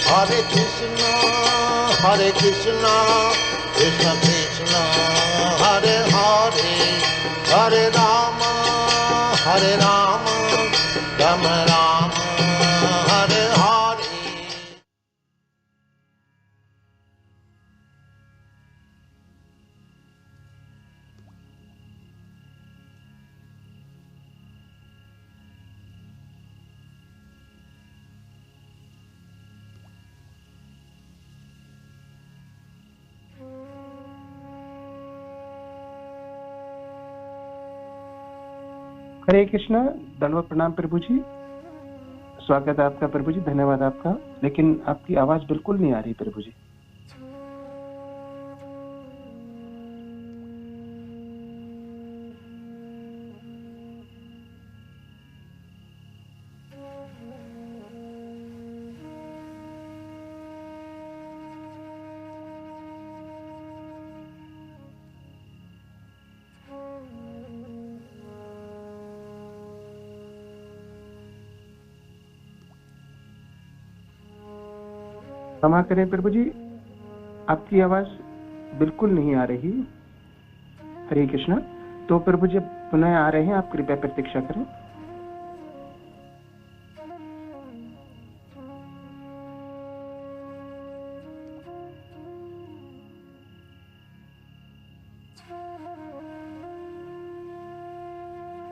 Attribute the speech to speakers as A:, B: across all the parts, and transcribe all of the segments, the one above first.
A: Hare Krishna, Krishna Krishna, Hare Hare, Hare Rama, Rama Rama, Hare Hare.
B: हरे कृष्णा। दंडवत प्रणाम प्रभु जी। स्वागत है आपका प्रभु जी, धन्यवाद आपका। लेकिन आपकी आवाज बिल्कुल नहीं आ रही प्रभु जी। क्षमा करें प्रभु जी, आपकी आवाज बिल्कुल नहीं आ रही। हरे कृष्णा। तो प्रभु जी पुनः आ रहे हैं, आप कृपया प्रतीक्षा करें।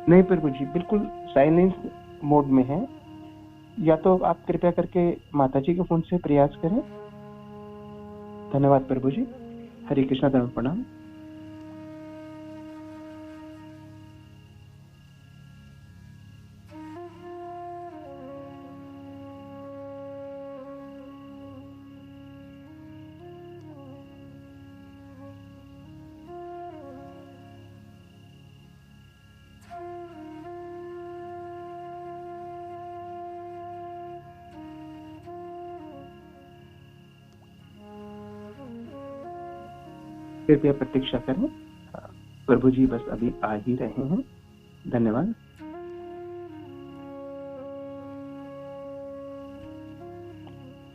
B: नहीं प्रभु जी, बिल्कुल साइलेंस मोड में है। या तो आप कृपया करके माता जी के फोन से प्रयास करें। धन्यवाद प्रभु जी। हरे कृष्णा, दंडवत प्रणाम। कृपया प्रतीक्षा करें, प्रभु जी बस अभी आ ही रहे हैं। धन्यवाद।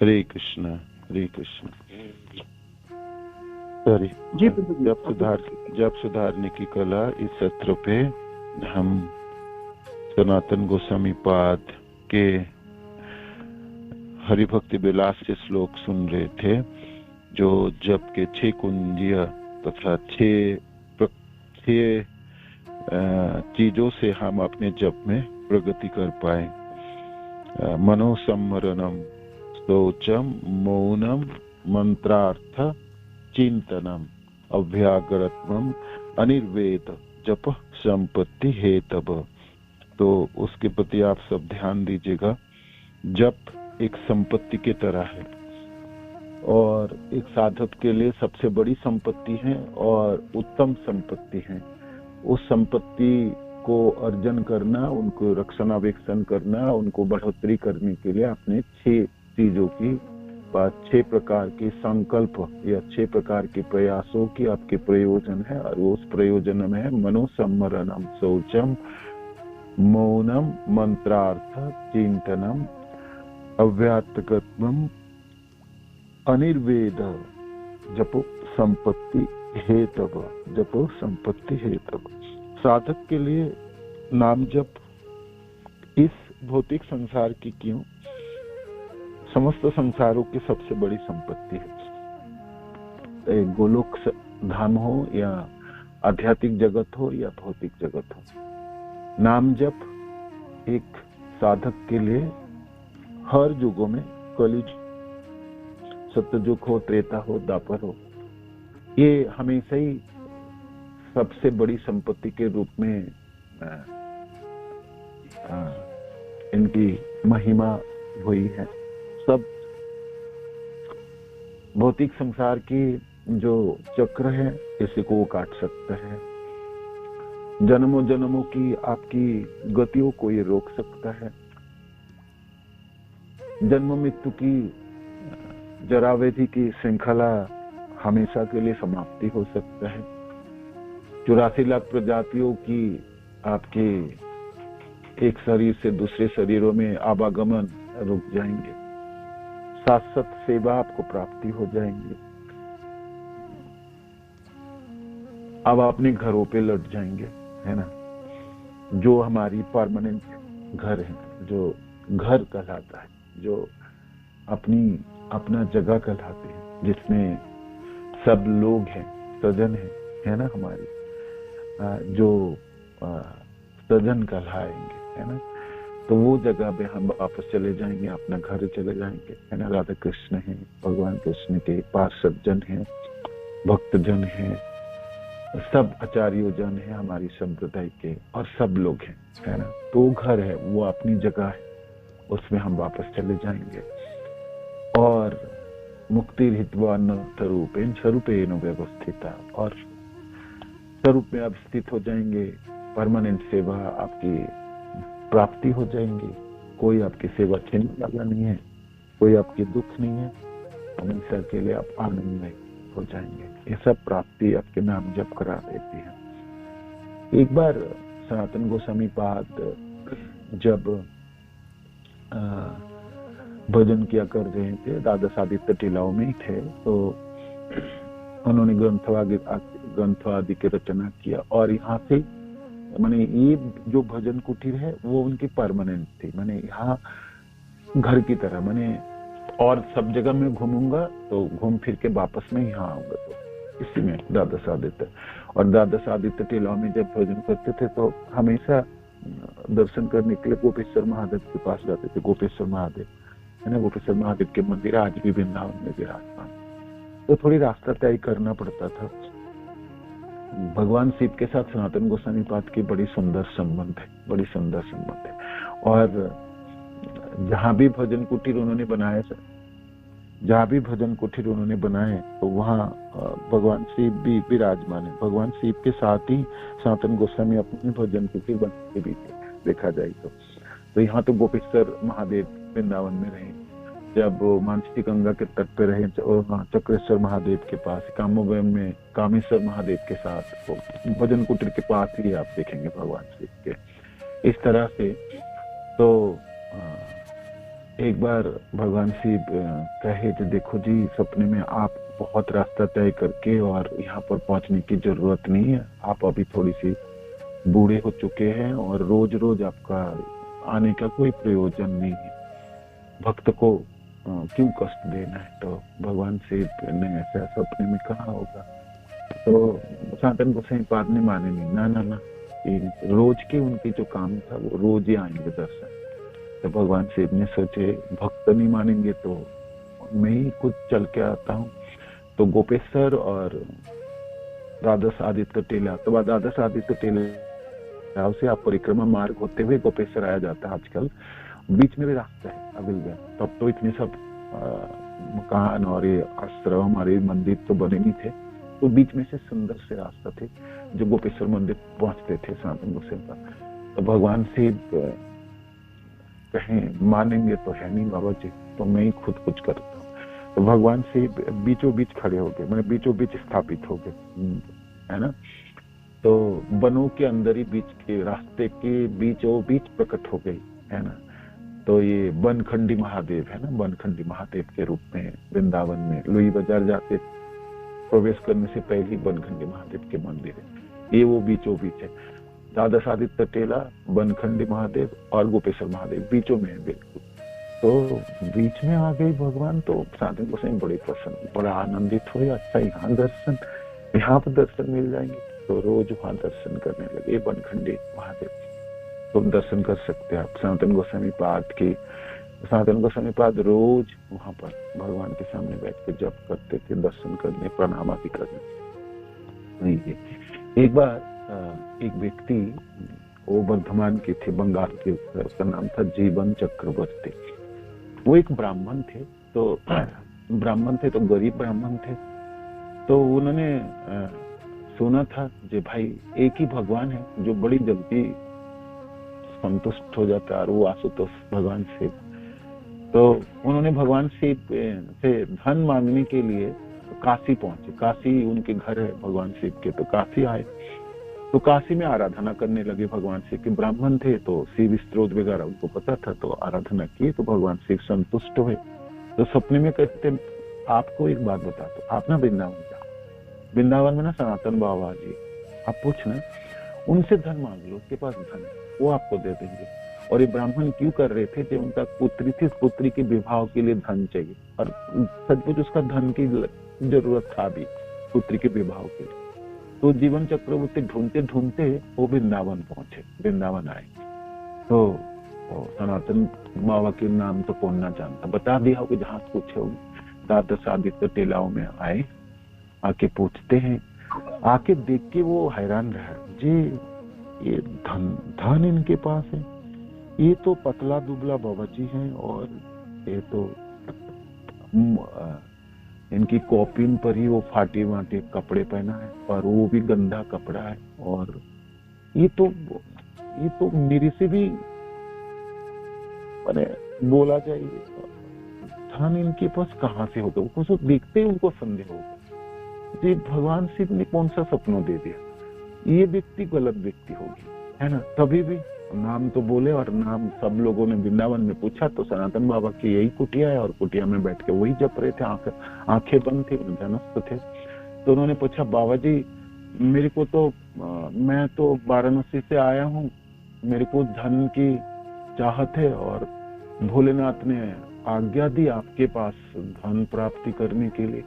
C: हरे कृष्णा, हरे कृष्णा। सॉरी
B: जी प्रभु जी।
C: जब सुधारने की कला इस सत्र पे हम सनातन गोस्वामी पाद के हरिभक्ति विलास से श्लोक सुन रहे थे, जो जप के 6 कुंजीय तथा 6 चीजों से हम अपने जप में प्रगति कर पाए। मनोसंवरणम, शौचम, मौनम, मंत्रार्थ चिंतनम, अव्याघ्रत्वम, अनिर्वेद जप संपत्ति हेतव। तो उसके प्रति आप सब ध्यान दीजिएगा। जप एक संपत्ति की तरह है और एक साधक के लिए सबसे बड़ी संपत्ति है और उत्तम संपत्ति है। उस संपत्ति को अर्जन करना, उनको रक्षणावेक्षण करना, उनको बढ़ोतरी करने के लिए आपने 6 चीजों की 6 प्रकार के संकल्प या 6 प्रकार के प्रयासों की आपके प्रयोजन है। और उस प्रयोजन में है मनोसंवरणम, शौचम, मौनम, मंत्रार्थ चिंतनम, अव्याघ्रत्वम, अनिर्वेद जपो संपत्ति हेतव। जपो संपत्ति हेतव। साधक के लिए नाम जप इस भौतिक संसार की क्यों, समस्त संसारों की सबसे बड़ी संपत्ति है। गोलोक धाम हो या आध्यात्मिक जगत हो या भौतिक जगत हो, नाम जप एक साधक के लिए हर युगों में, कलयुग, सत्ययुग हो, त्रेता हो, द्वापर हो, ये हमेशा ही सबसे बड़ी संपत्ति के रूप में इनकी महिमा हुई है। सब भौतिक संसार की जो चक्र है, इसी को वो काट सकता है। जन्मों जन्मों की आपकी गतियों को ये रोक सकता है। जन्म मृत्यु की जरावेदी की श्रृंखला हमेशा के लिए समाप्ति हो सकता है। 84 लाख प्रजातियों की आपके एक शरीर से दूसरे शरीरों में आवागमन रुक जाएंगे। शाश्वत सेवा आपको प्राप्ति हो जाएंगी। अब अपने घरों पे लौट जाएंगे, है ना, जो हमारी परमानेंट घर है, जो घर कहलाता है, जो अपना जगह कहलाते हैं, जिसमें सब लोग हैं, सजन है ना, हमारी जो सजन कहलाएंगे, है ना, तो वो जगह पे हम वापस चले जाएंगे, अपना घर चले जाएंगे, है ना। राधा कृष्ण है, भगवान कृष्ण के पार्षद जन है, भक्त जन है, सब आचार्य जन है हमारी संप्रदाय के, और सब लोग हैं, है ना। तो घर है, वो अपनी जगह है, उसमें हम वापस चले जाएंगे। और मुक्ति हित्वा न स्वरूपेन स्वरूपेन व्यवस्थिता, और स्वरूप में आप स्थित हो जाएंगे। परमानेंट सेवा आपकी प्राप्ति हो जाएंगी। कोई आपकी सेवा छीनने वाला नहीं है, कोई आपकी दुख नहीं है, हमेशा के लिए आप आनंद में हो जाएंगे। ये सब प्राप्ति आपके नाम जप करा देती है। एक बार सनातन गोस्वामी पाद जब भजन किया कर रहे थे, द्वादश आदित्य टीलाओं में ही थे, तो उन्होंने ग्रंथ आदि की रचना किया। और यहाँ से माने ये जो भजन कुटीर है वो उनकी परमानेंट थी, माने यहाँ घर की तरह, माने और सब जगह मैं घूमूंगा तो घूम फिर के वापस में यहाँ आऊंगा। तो इसी में द्वादश आदित्य, और द्वादश आदित्य टीलाओं में जब भजन करते थे तो हमेशा दर्शन करने के लिए गोपेश्वर महादेव के पास जाते थे। गोपेश्वर महादेव है ना, गोपेश्वर महादेव के मंदिर आज भी वृंदावन में विराजमान, तो थोड़ी रास्ता तय करना पड़ता था। भगवान शिव के साथ सनातन गोस्वामी पाद की बड़ी सुंदर संबंध है, बड़ी सुंदर संबंध है। और जहां भी भजन कुटीर उन्होंने बनाए, जहां भी भजन कुटीर उन्होंने बनाए, तो वहां भगवान शिव भी विराजमान है। भगवान शिव के साथ ही सनातन गोस्वामी अपने भजन कुटीर बनाते भी थे, देखा जाए तो यहाँ तो गोपेश्वर महादेव वृंदावन में रहे, जब मानसी गंगा के तट पे रहे, और चक्रेश्वर महादेव के पास, कामोबम में कामेश्वर महादेव के साथ, भजन कुटीर के पास ही आप देखेंगे भगवान शिव के। इस तरह से तो एक बार भगवान शिव कहे कि देखो जी, सपने में आप बहुत रास्ता तय करके और यहाँ पर पहुंचने की जरूरत नहीं है, आप अभी थोड़ी सी बूढ़े हो चुके हैं और रोज रोज आपका आने का कोई प्रयोजन नहीं है, भक्त को क्यों कष्ट देना है। तो भगवान शिव ने ऐसा सपने में कहा होगा, तो सनातन गोस्वामी पाद ने माने नहीं, ना, रोज के उनकी जो काम था वो रोज ही आएंगे दर्शन। तो भगवान शिव ने सोचे भक्त नहीं मानेंगे तो मैं ही खुद चल के आता हूँ। तो गोपेश्वर और द्वादश आदित्य टीला, तो द्वादश आदित्य टीला से आप परिक्रमा मार्ग होते हुए गोपेश्वर आया जाता है। आजकल बीच में भी रास्ता है अवेलेबल, तब तो इतने सब मकान और ये आश्रम और ये मंदिर तो बने नहीं थे, तो बीच में से सुंदर से रास्ता थे जो गोपेश्वर मंदिर पहुंचते थे सनातन गोस्वामी पर। तो भगवान शिव कहें मानेंगे तो है नहीं बाबा जी, तो मैं ही खुद कुछ करता हूँ। तो भगवान शिव बीचों बीच खड़े हो गए, मैंने बीचों बीच स्थापित हो गए, है ना। तो वनों के अंदर ही बीच के रास्ते के बीचों बीच प्रकट हो गई, है ना। तो ये बनखंडी महादेव है ना, बनखंडी महादेव के रूप में वृंदावन में लुई बाजार जाते प्रवेश करने से पहले ही बनखंडी महादेव के मंदिर है, ये वो बीचों बीच है। द्वादश आदित्य टीला, बनखंडी महादेव और गोपेश्वर महादेव बीचों में है बिल्कुल। तो बीच में आ गई भगवान, तो सनातन गोस्वामी बड़े प्रसन्न, बड़ा आनंदित हुए। अच्छा, यहाँ दर्शन, यहाँ पर दर्शन मिल जाएंगे, तो रोज वहां दर्शन करने लगे बनखंडी महादेव। तो दर्शन कर सकते हैं आप सनातन गोस्वामी पाद के। सनातन गोस्वामी पाद रोज वहां पर भगवान के सामने बैठ के जप करते थे, दर्शन करने, प्रणाम आदि करने। एक बार एक व्यक्ति, वो वर्धमान के थे, बंगाल के, उसका नाम था जीवन चक्रवर्ती। वो एक ब्राह्मण थे, तो गरीब ब्राह्मण थे। तो उन्होंने सुना था कि भाई एक ही भगवान है जो बड़ी जल्दी संतुष्ट हो जाता है, और वो आशुतोष भगवान शिव। तो उन्होंने भगवान शिव से धन मांगने के लिए काशी पहुंचे। काशी उनके घर है भगवान शिव के, तो काशी आए, तो काशी में आराधना करने लगे भगवान शिव के। ब्राह्मण थे तो शिव स्त्रोत वगैरह उनको पता था, तो आराधना किए, तो भगवान शिव संतुष्ट हुए। तो सपने में कहते आपको एक बात बताता हूँ, आप ना वृंदावन जाओ, वृंदावन में ना सनातन बाबा जी, आप पूछना उनसे धन मांग लो, उसके पास धन है, वो आपको दे देंगे। और ये ब्राह्मण क्यों कर रहे थे कि उनका पुत्री थी, पुत्री के विवाह के लिए धन चाहिए, और सचमुच उसका धन की जरूरत था भी पुत्री के विवाह के लिए। तो जीवन चक्रवर्ती ढूंढते ढूंढते वो वृंदावन पहुंचे, वृंदावन आए। तो सनातन बाबा के नाम तो कौन ना जानता, बता दिया होगा जहां से पूछे होंगे। द्वादश आदित्य टेलाओं में आए, आके पूछते हैं, आके देख के वो हैरान रहा जी, ये धन इनके पास है, ये तो पतला दुबला बाबा जी हैं, और ये तो इनकी कॉपिन पर ही वो फाटे वाटे कपड़े पहना है, और वो भी गंदा कपड़ा है, और ये तो मेरे से भी मैंने बोला जाए धन इनके पास कहाँ से होगा। उसको देखते ही उनको संदेह होगा जी भगवान शिव ने कौन सा सपना दे दिया, ये व्यक्ति गलत व्यक्ति होगी, है ना। तभी भी नाम तो बोले, और नाम सब लोगों ने वृंदावन में पूछा तो सनातन बाबा की यही कुटिया है, और कुटिया में बैठ के वही जप रहे थे, आंखें बंद थी, ध्यानस्थ थे। तो उन्होंने पूछा बाबा जी मेरे को तो मैं तो वाराणसी से आया हूँ, मेरे को धन की चाहत है, और भोलेनाथ ने आज्ञा दी आपके पास धन प्राप्ति करने के लिए।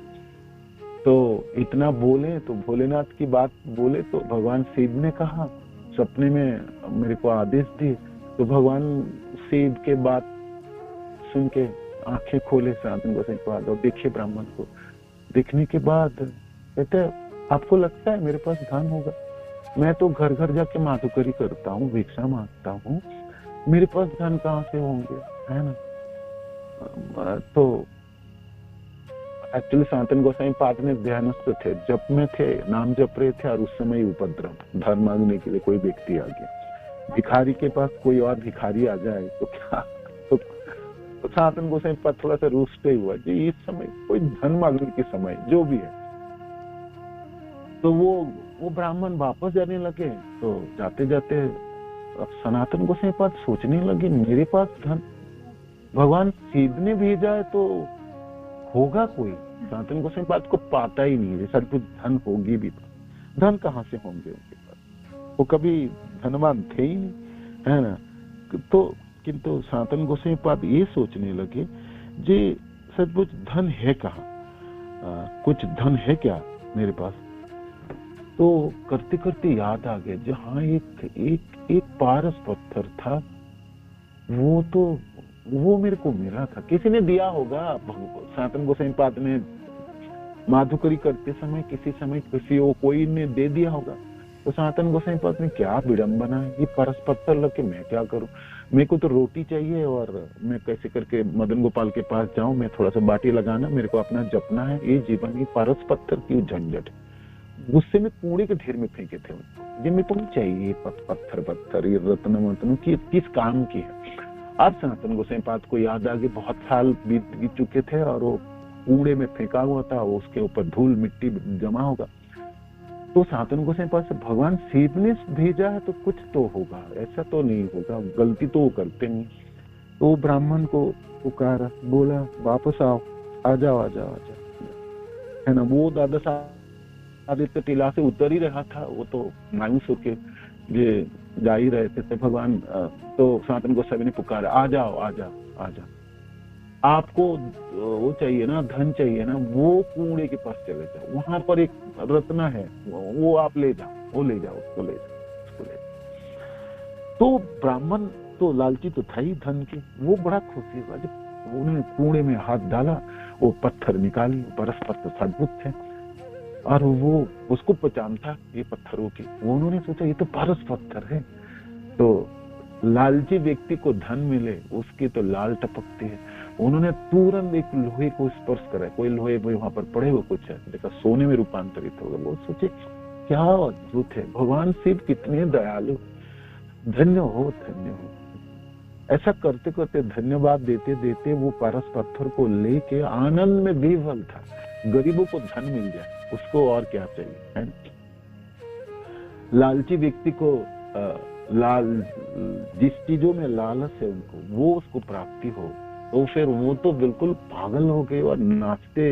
C: तो इतना बोले तो भोलेनाथ की बात बोले तो भगवान शिव ने कहा, सपने में मेरे को आदेश दिए, तो भगवान शिव के बात सुन के आंखें खोले सनातन गोसाई पाद, और देखे ब्राह्मण को। देखने के बाद कहते आपको लगता है मेरे पास धन होगा, मैं तो घर घर जाके माधुकरी करता हूँ, भिक्षा मांगता हूँ, मेरे पास धन कहाँ से होंगे, है ना। तो एक्चुअली सनातन गोसाई पाद में ध्यानस्थ थे, जप में थे, नाम जप रहे थे, और उस समय उपद्रव, धन मांगने के लिए कोई व्यक्ति आ गया। भिखारी के पास कोई और भिखारी आ जाए तो क्या, तो सनातन गोसाई पाद थोड़ा सा रूसते हुआ जी इस समय कोई धन मांगने के समय जो भी है। तो वो ब्राह्मण वापस जाने लगे। तो जाते जाते अब सनातन गोसाई पाद सोचने लगे मेरे पास धन भगवान शिव ने भेजा है तो होगा कोई। सनातन गोसाई पाद को पाता ही नहीं है सब कुछ धन होगी भी, धन कहाँ से होंगे उनके पास, वो कभी धनवान थे ही नहीं, है ना। तो किंतु सनातन गोसाई पाद ये सोचने लगे जे सचमुच धन है कहाँ, कुछ धन है क्या मेरे पास। तो करते करते याद आ गया जहाँ एक पारस पत्थर था, वो मेरे को मिला था, किसी ने दिया होगा। सनातन गोसाई पाद ने माधुकरी करते समय किसी कोई ने दे दिया होगा। तो सनातन गोसाई पाद में क्या विडंबना है, ये पारस पत्थर लगे मैं क्या करूं, मेरे को तो रोटी चाहिए और मैं कैसे करके मदन गोपाल के पास जाऊं, मैं थोड़ा सा बाटी लगाना, मेरे को अपना जपना है, ये जीवन ये पारस पत्थर की झंझट। गुस्से में कूड़े के ढेर में फेंके थे उनको, ये मेरे को नहीं चाहिए पत्थर ये रत्न किस काम की है। अब सनातन गोसाई पाद को याद आ गई, बहुत साल बीत चुके थे और वो कूड़े में फेंका हुआ था, उसके ऊपर धूल मिट्टी जमा होगा। तो सनातन गोसाई पाद से भगवान शिव ने भेजा है तो कुछ तो होगा, ऐसा तो नहीं होगा, गलती तो वो करते नहीं। तो वो ब्राह्मण को पुकारा, बोला वापस आओ, आ जाओ, है ना। वो दादा आदित्य टीला से उतर ही रहा था, वो तो मायूस होके ये जा ही रहे थे। भगवान तो सनातन गोसाई ने पुकारा, आ जाओ, आपको वो चाहिए ना, धन चाहिए ना, वो कूड़े के पास चले जाओ, वहां पर एक रत्न है, वो आप ले जाओ, उसको ले जाओ। तो ब्राह्मण तो लालची तो था ही धन के, वो बड़ा खुशी हुआ जब उन्होंने कूड़े में हाथ डाला, वो पत्थर निकाली, परस पत्थर अद्भुत थे और वो उसको पहचान था ये पत्थरों की। वो उन्होंने सोचा ये तो पारस पत्थर है। तो लालची व्यक्ति को धन मिले उसकी तो लाल टपकती है। उन्होंने तुरंत एक लोहे को स्पर्श करा, कोई लोहे वहां पर पड़े हुए कुछ है, देखा सोने में रूपांतरित हो गया। वो सोचे क्या अद्भुत है, भगवान शिव कितने दयालु, धन्य हो। ऐसा करते करते धन्यवाद देते देते वो पारस पत्थर को लेके आनंद में विह्वल था। गरीबों को धन मिल जाए उसको और क्या चाहिए, है। लालची व्यक्ति को जिस चीजों में लालच है उनको वो उसको प्राप्ति हो, तो फिर वो तो बिल्कुल पागल हो गए और नाचते,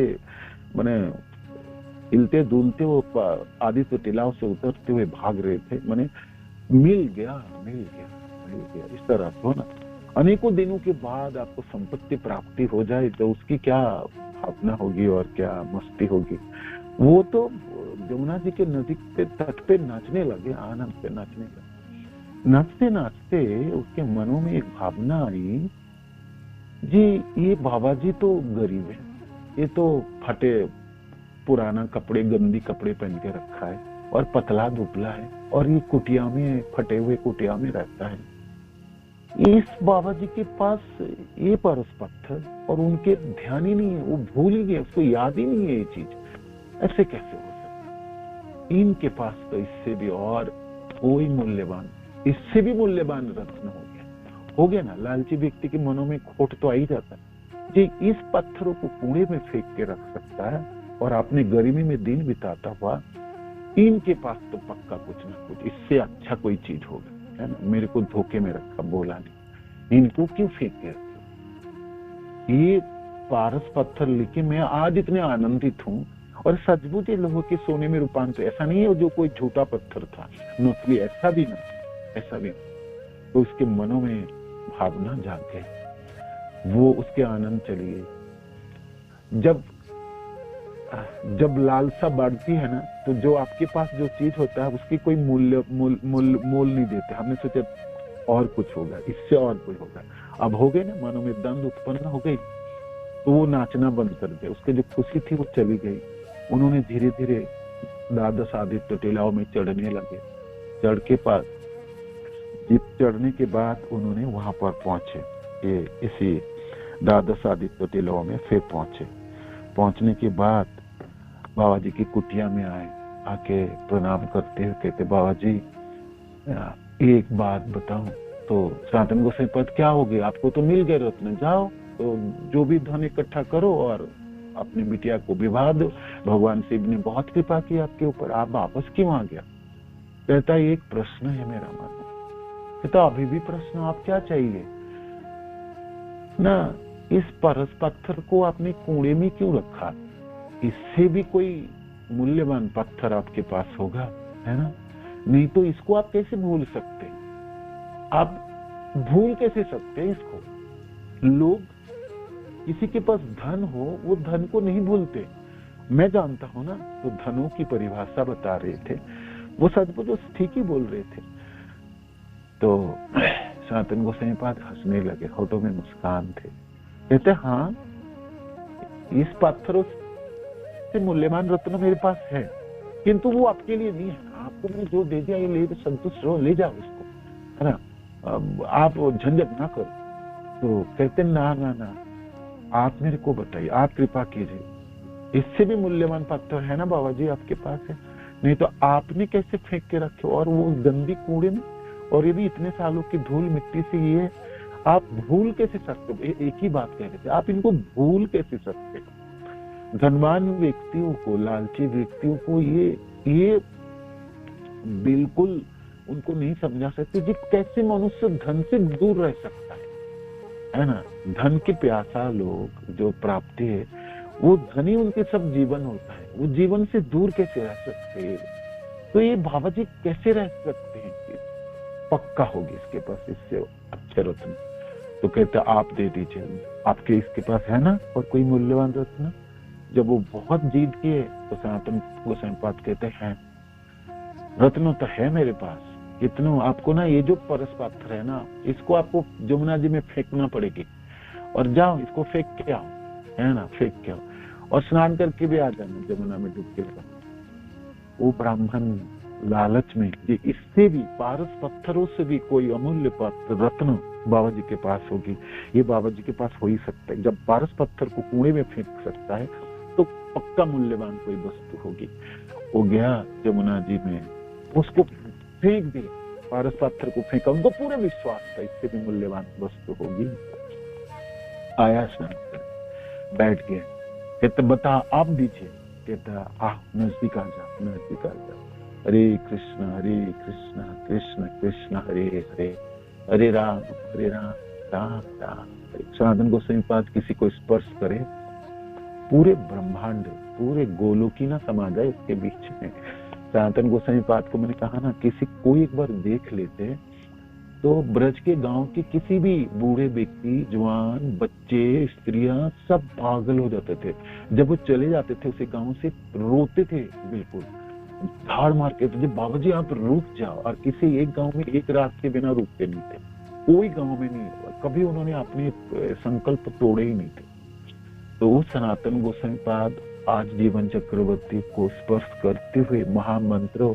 C: मैंने हिलते डुलते वो आदित्य टीलाओं से उतरते हुए भाग रहे थे। मैंने मिल गया इस तरह से ना। अनेकों दिनों के बाद आपको संपत्ति प्राप्ति हो जाए तो उसकी क्या भावना होगी और क्या मस्ती होगी। वो तो यमुना जी के नदी पे तट पे नाचने लगे, आनंद से नाचने लगे। नाचते नाचते उसके मनों में एक भावना आई, जी ये बाबा जी तो गरीब है, ये तो फटे पुराना कपड़े, गंदी कपड़े पहन के रखा है और पतला दुबला है और ये कुटिया में, फटे हुए कुटिया में रहता है। इस बाबा जी के पास ये परस पत्थर और उनके ध्यान ही नहीं है, वो भूल ही गए, उसको याद ही नहीं है ये चीज। ऐसे कैसे हो सकता? इनके पास तो इससे भी और कोई मूल्यवान, इससे भी मूल्यवान रत्न हो गया ना। लालची व्यक्ति के मनों में खोट तो आ ही जाता है। जी इस पत्थरों को कूड़े में फेंक के रख सकता है और अपने गर्मी में दिन बिताता हुआ, इनके पास तो पक्का कुछ ना कुछ इससे अच्छा कोई चीज होगा, है ना। मेरे को धोखे में रखा, बोला नहीं, इनको क्यों फेंक के रखा। ये पारस पत्थर लेके मैं आज इतने आनंदित हूँ और सचमुच ये लोगों के सोने में रूपांतर, ऐसा नहीं है जो कोई झूठा पत्थर था, नकली, ऐसा भी नहीं। तो उसके मनों में भावना जाग गई, वो उसके आनंद चली गई। जब लालसा बढ़ती है ना, तो जो आपके पास जो चीज होता है उसकी कोई मोल नहीं देते। हमने सोचा और कुछ होगा, इससे और कुछ होगा। अब हो गए ना, मनों में दंड उत्पन्न हो गई, तो वो नाचना बंद कर दिया। उसकी जो खुशी थी वो चली गई। उन्होंने धीरे धीरे द्वादश आदित्य टीलाओं में चढ़ने लगे। चढ़ने के बाद उन्होंने वहां पर पहुंचे, ये इसी द्वादश आदित्य टीलाओं में फिर पहुंचने के बाद बाबा जी की कुटिया में आए, आके प्रणाम करते हुए कहते, बाबा जी एक बात बताऊं। तो सनातन गोसाई पद क्या हो गया, आपको तो मिल गए रत्न, जाओ तो जो भी धन इकट्ठा करो और अपनी बिटिया को विवाह दो। भगवान शिव ने बहुत कृपा की आपके ऊपर, आप वापस क्यों आ गया। कहता एक प्रश्न है मेरा मन। कहता अभी भी प्रश्न, आप क्या चाहिए ना। इस परस पत्थर को आपने कूड़े में क्यों रखा, इससे भी कोई मूल्यवान पत्थर आपके पास होगा, है ना। नहीं तो इसको आप कैसे भूल सकते, आप भूल कैसे सकते हैं इसको। लोग किसी के पास धन हो, वो धन को नहीं भूलते। मैं जानता हूं ना, तो धनों की परिभाषा बता रहे थे, वो सचमुच ठीक ही बोल रहे थे। तो सनातन गोसाई पाद हंसने लगे, होठों में मुस्कान थे। कहते हाँ, इस पत्थरों से मूल्यवान रत्न मेरे पास है, किंतु वो आपके लिए नहीं है। आपको मैंने जो दे दिया, ये ले संतुष्ट रहो, ले जाओ इसको, है ना, आप झंझट ना करो। तो कहते ना, आप मेरे को बताइए, आप कृपा कीजिए, इससे भी मूल्यवान पत्थर है ना बाबा जी आपके पास है। नहीं तो आपने कैसे फेंक के रखे, और वो गंदी कूड़े में, और ये भी इतने सालों की धूल मिट्टी से, ये आप भूल कैसे सकते। एक ही बात कह रहे थे, आप इनको भूल कैसे सकते। धनवान व्यक्तियों को, लालची व्यक्तियों को ये बिल्कुल उनको नहीं समझा सकते जी कैसे मनुष्य धन से दूर रह सकता है ना। धन के प्यासा लोग जो प्राप्ति है, वो धन ही उनके सब जीवन होता है, वो जीवन से दूर कैसे रह सकते हैं। तो ये बाबा जी कैसे रह सकते हैं, पक्का होगी इसके पास इससे अच्छे रत्न। तो कहते आप दे दीजिए, आपके इसके पास है ना और कोई मूल्यवान रत्न। जब वो बहुत जीत किए तो सनातन गोसाई पाद कहते हैं रत्न तो है मेरे पास, कितनों आपको ना, ये जो परस पत्थर है ना, इसको आपको यमुना जी में फेंकना पड़ेगी, और जाओ इसको फेंक के आओ, है ना, फेंक के आओ, और स्नान करके भी आ जाना यमुना में डुबकी लगा। वो ब्राह्मण लालच में, ये इससे भी पारस पत्थरों से भी कोई अमूल्य पत्थर रत्न बाबा जी के पास होगी, ये बाबा जी के पास हो ही सकता है। जब पारस पत्थर को कुएं में फेंक सकता है तो पक्का मूल्यवान कोई वस्तु होगी। वो गया यमुना जी में, उसको फेंक दिया, पारस पत्थर को फेंका, उनको पूरा विश्वास था इससे भी मूल्यवान वस्तु होगी। आया स्नान कर बैठ गया, कहते बता आप दीजिए। कहता आ नजदीक आ जा, नजदीक आ जा। हरे कृष्ण कृष्ण कृष्ण हरे हरे, हरे राम राम राम सनातन गोस्वामी पाद किसी को स्पर्श करे, पूरे ब्रह्मांड, पूरे गोलोकी ना समा जाए इसके बीच में। सनातन गोस्वामी पाद को मैंने कहा ना, किसी कोई एक बार देख लेते तो ब्रज के गांव के किसी भी बूढ़े व्यक्ति, जवान, बच्चे, स्त्रियां सब पागल हो जाते थे। जब वो चले जाते थे उसे गांव से, रोते थे, बिल्कुल धाड़ मार के, तो बाबा जी आप रुक जाओ। और किसी एक गांव में एक रात के बिना रुकते नहीं थे, कोई गांव में नहीं, कभी उन्होंने अपने संकल्प तोड़े ही नहीं थे। तो वो सनातन गोस्वामी पाद आज जीवन चक्रवर्ती को स्पर्श करते हुए महामंत्रों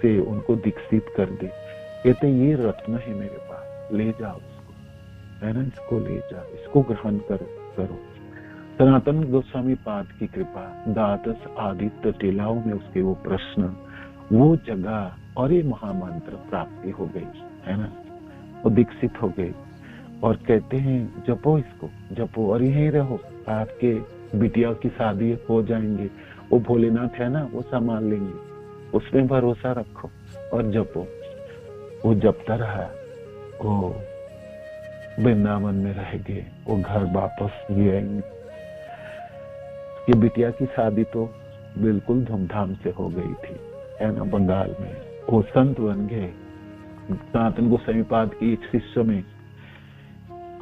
C: से उनको दीक्षित कर दी। कहते ये रत्न है मेरे पास, ले जाओ इसको, है ना, इसको ले जाओ, इसको ग्रहण करो। सनातन गोस्वामी पाद की कृपा, द्वादश आदित्य टीलाओं में उसके वो प्रश्न, वो जगह और ये महामंत्र प्राप्ति हो गई, है ना, वो दीक्षित हो गए। और कहते हैं जपो इसको, जपो और यहीं रहो, आपके बिटिया की शादी हो जाएंगे, वो भोलेनाथ है ना, वो संभाल लेंगे, उसमें भरोसा रखो और जपो। वो जपता रहा, वो वृंदावन में रह गए, वो घर वापस भी आएंगे। ये बिटिया की शादी तो बिल्कुल धूमधाम से हो गई थी, है ना, बंगाल में। वो संत बन गए। सनातन गोस्वामी पाद की एक शिष्य में,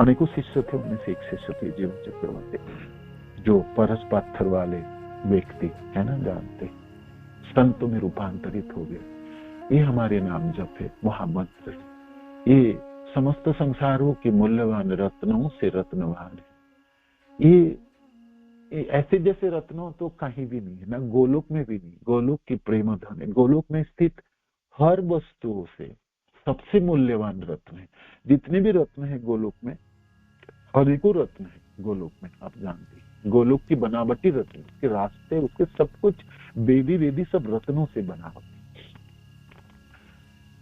C: अनेकों शिष्य थे, उनमें से एक शिष्य थे जीवन चक्रवर्ती, जो परस पाथर वाले व्यक्ति, है ना, जानते, संतों में रूपांतरित हो गए। ये हमारे नाम जप है, महामंत्र, ये समस्त संसारों के मूल्यवान रत्नों से रत्नवान है। ये ऐसे जैसे रत्नों तो कहीं भी नहीं है, ना गोलोक में भी नहीं। गोलोक की प्रेम धन है, गोलोक में स्थित हर वस्तुओं से सबसे मूल्यवान रत्न है। जितने भी रत्न है गोलोक में, अनेकों रत्न है गोलोक में, आप जानते हैं। गोलोक की बनावटी रत्न, उसके रास्ते, उसके सब कुछ वेदी सब रत्नों से बना होता है।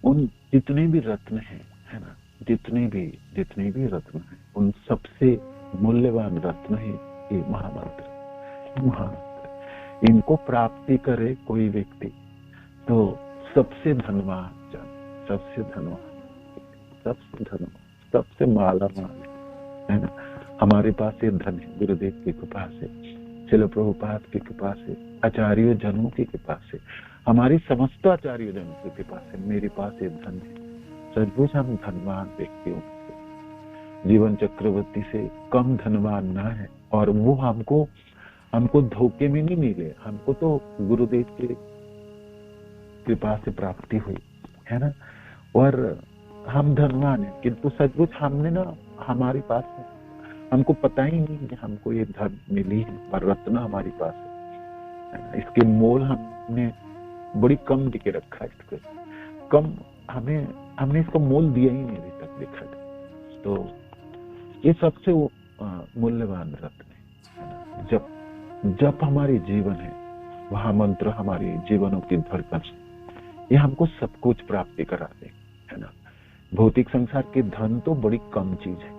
C: उन जितने भी रत्न हैं, है ना, जितने भी रत्न हैं, उन सबसे मूल्यवान रत्न है ये महामंत्र। इनको प्राप्ति करे कोई व्यक्ति तो सबसे धनवान जन, सबसे मालामाल, है ना। हमारे पास ये धन है गुरुदेव की कृपा से, श्रील प्रभुपाद की कृपा से, आचार्य जनों की कृपा से, हमारी समस्त आचार्य जनों की कृपा से मेरे पास ये धन है। सचमुच हम धनवान व्यक्तियों से, जीवन चक्रवर्ती से कम धनवान ना है। और वो हमको धोखे में नहीं मिले, हमको तो गुरुदेव के कृपा से प्राप्ति हुई, है ना। और हम धनवान है, किंतु सचमुच हमने ना, हमारे पास है, हमको पता ही नहीं कि हमको ये धन मिली है, पर रत्न हमारे पास है। इसके मोल हमने बड़ी कम दिखे रखा है, इसको कम हमने इसको मोल दिया ही नहीं अभी तक देखा। तो ये सबसे मूल्यवान रत्न है। जब हमारे जीवन है, वहां मंत्र हमारे जीवनों की धड़कन, ये हमको सब कुछ प्राप्ति कराते, है ना। भौतिक संसार के धन तो बड़ी कम चीज है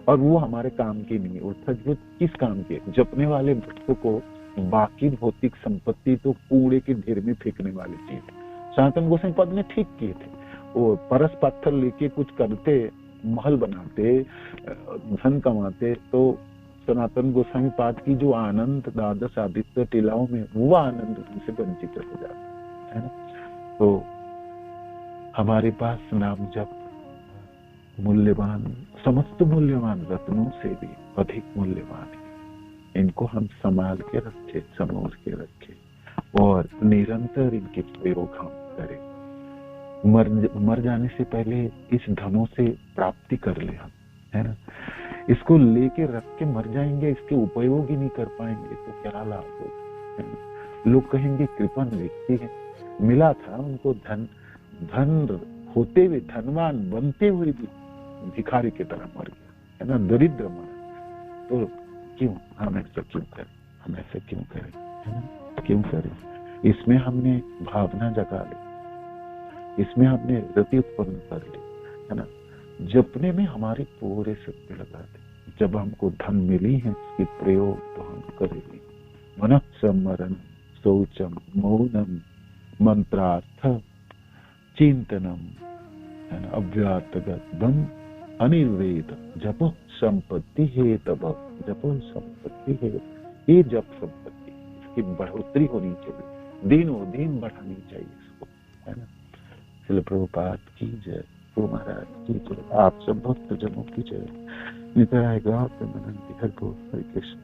C: और वो हमारे काम की नहीं है। और सचमुच किस काम की है? जपने वाले भक्तों को बाकी भौतिक संपत्ति तो कूड़े के ढेर में फेंकने वाली चीज है। सनातन गोस्वामी पाद ने ठीक किए थे, वो परस पत्थर लेके कुछ करते, महल बनाते, धन कमाते, तो सनातन गोस्वामी पाद की जो आनंद द्वादश आदित्य टीलाओं में, वो आनंद उनसे वंचित हो जाता है ना। तो हमारे पास नाम जप मूल्यवान, समस्त मूल्यवान रत्नों से भी अधिक मूल्यवान है। इनको हम संभाल के रखे, संभाल के रखे और निरंतर इनके प्रयोग हम करें। मर जाने से पहले इस धनों से प्राप्ति कर ले हम, है ना। इसको लेके रख के मर जाएंगे, इसके उपयोग ही नहीं कर पाएंगे तो क्या लाभ होगा। लोग कहेंगे कृपण व्यक्ति है, मिला था उनको धन होते हुए, धनवान बनते हुए भी भिखारी की तरह मर गया, है ना, दरिद्र मरा। तो क्यों हम ऐसा क्यों करें, है ना, क्यों करें। इसमें हमने भावना जगा ली, इसमें हमने रति उत्पन्न कर ली, है ना। जपने में हमारी पूरे शक्ति लगा दी। जब हमको धन मिली है, इसके प्रयोग तो हम करेंगे। मनः सम्मरण शौचम मौनम मंत्रार्थ चिंतनम, है ना, अव्यातगतम अनिर्वेद जपो संपत्ति है तब, जपो संपत्ति है, ये जप संपत्ति, इसकी बढ़ोतरी होनी चाहिए, दिनों दिन बढ़ानी चाहिए इसको, है ना। श्रील प्रभुपाद की जय, प्रभु महाराज की जय, आप सब भक्त जनों की जय। निताय गौर मनंती हर को हरे कृष्ण।